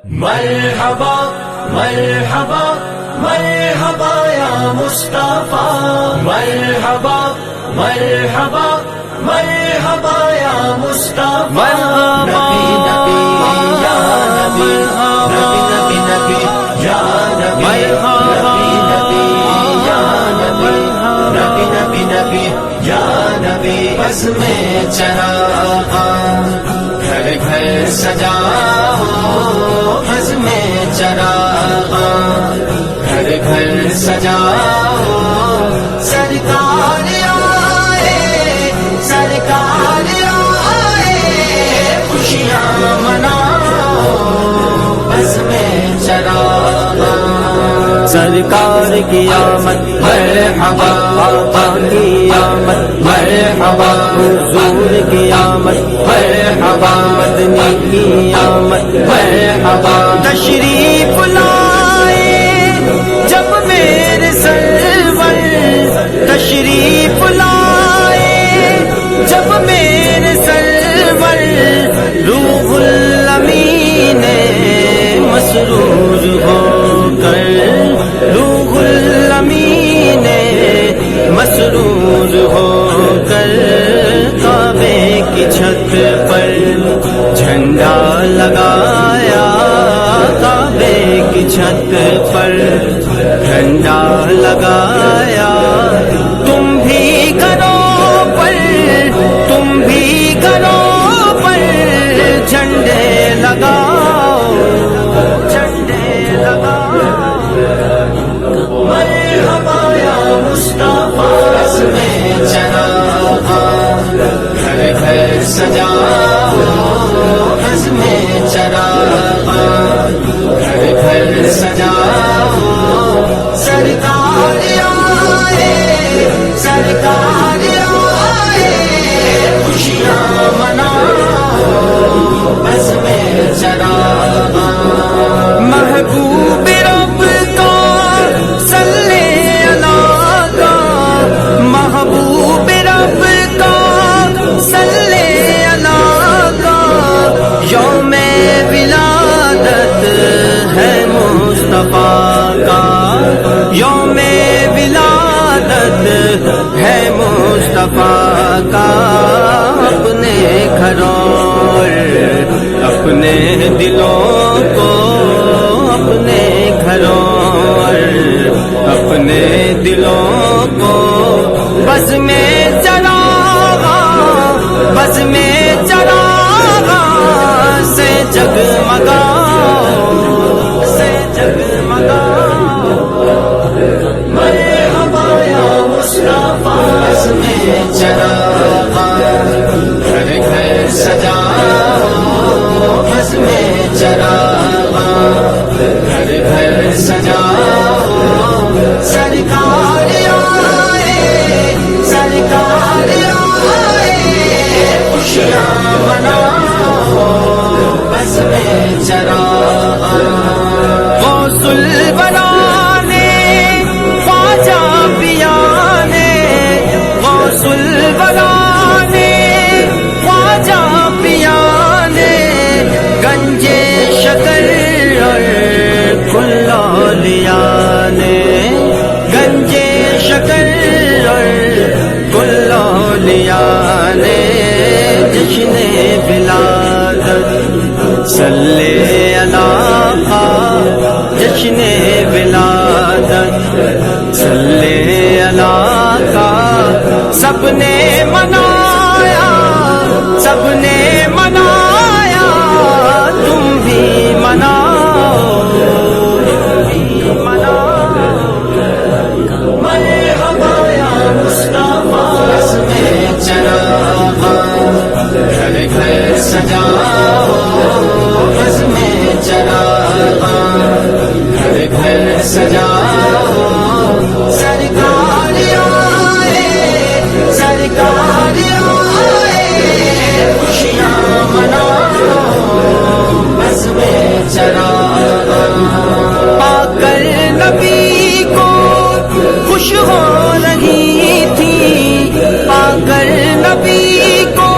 مرحبا مرحبا مرحبا یا مصطفیٰ، مرحبا مرحبا مرحبا یا مصطفیٰ، نبی نبی یا نبی، نبی نبی نبی یا نبی، نبی نبی یا نبی، نبی نبی نبی یا نبی، بس میں چراغ گھر گھر سجاؤ، بس میں چراغ گھر گھر سجاؤ، سرکار آئے سرکار آئے، خوشیاں مناؤ، بس میں چراغ، سرکار کی آمد مرحبا، آقا کی آمد مرحبا، حضور کی آمد مرحبا، مدنی کی آمد مرحبا، تشریف لائے جب میرے سرور، تشریف لائے جب میرے سرور، روح الامین مسرور ہو کر، روح الامین مسرور ہو کر، کعبے کی چھت پر جھنڈا لگایا، کعبے کی چھت پر جھنڈا لگایا، تم بھی گھروں پر، تم بھی گھروں پر جھنڈے لگاؤ، جھنڈے لگاؤ، مرحبا یا مصطفیٰ، بس میں چراغ گھر گھر سجاؤ، بس میں چراغ گھر گھر سجاؤ، سرکار آئے سرکار آئے، خوشیاں مناؤ، بس میں چراغ، محبوب رب کا صلی اللہ کا، محبوب رب کا صلی اللہ کا، یوم ولادت ہے مصطفیٰ کا، یوم ولادت ہے مصطفیٰ کا، اپنے گھروں اور اپنے دلوں کو، اپنے گھروں اور اپنے دلوں کو، بس میں چراغ، بس میں چراغ سے جگمگاؤ، سے جگمگاؤ، مرحبا یا مصطفیٰ، بس میں چراغ گھر گھر سجاؤ، بس میں چراغ گھر گھر سجاؤ، سرکار آئے سرکار آئے، خوشیاں مناؤ، بس میں چراغ، غوث الورا نے خواجہ پیا نے، غوث الورا نے خواجہ پیا نے، گنجے شکر اور کھلا لیا نے، گنجے شکر اور کھلا لیا نے، جشن ولادت صلی اللہ، جشن ولادت صلی اللہ کا، سب نے منایا، سب نے منایا، تم بھی مناؤ، تم بھی مناؤ، مرحبا یا مصطفیٰ، بس میں چراغ گھر گھر سجاؤ، بس میں چراغ گھر گھر سجاؤ، سرکار آئے سرکار آئے، خوشیاں مناؤ، بس میں چراغ، پا کر نبی کو خوش ہو رہی تھی، پا کر نبی کو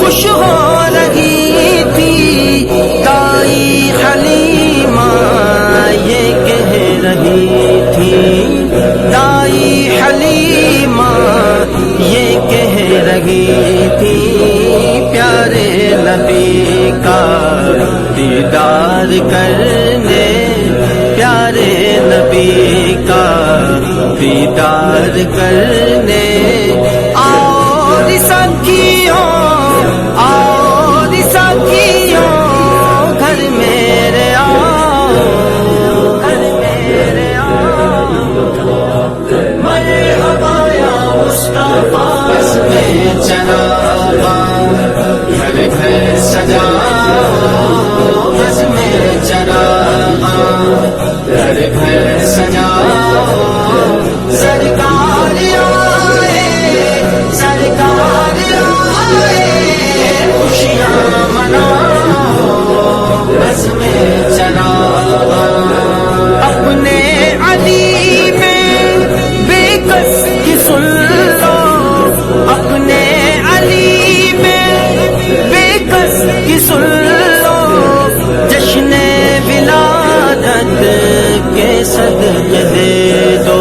خوش ہو رہی تھی، دائی خلیل دیدار کرنے، پیارے نبی کا دیدار کرنے آؤ ری سکھیوں، آؤ ری سکھیوں، گھر میرے آؤ، گھر میرے آؤ، مرحبا یا مصطفیٰ، بس میں چراغاں گھر گھر سجاؤ، بس میں چراغاں گھر گھر سجاؤ، سرکار آئے، سرکار آئے، خوشیاں مناؤ، بس میں چراغاں، اپنے علی میں بے کس کی سن لو، اپنے علی میں بے کس کی سن لو، جشن ولادت کے صدقے دے دو،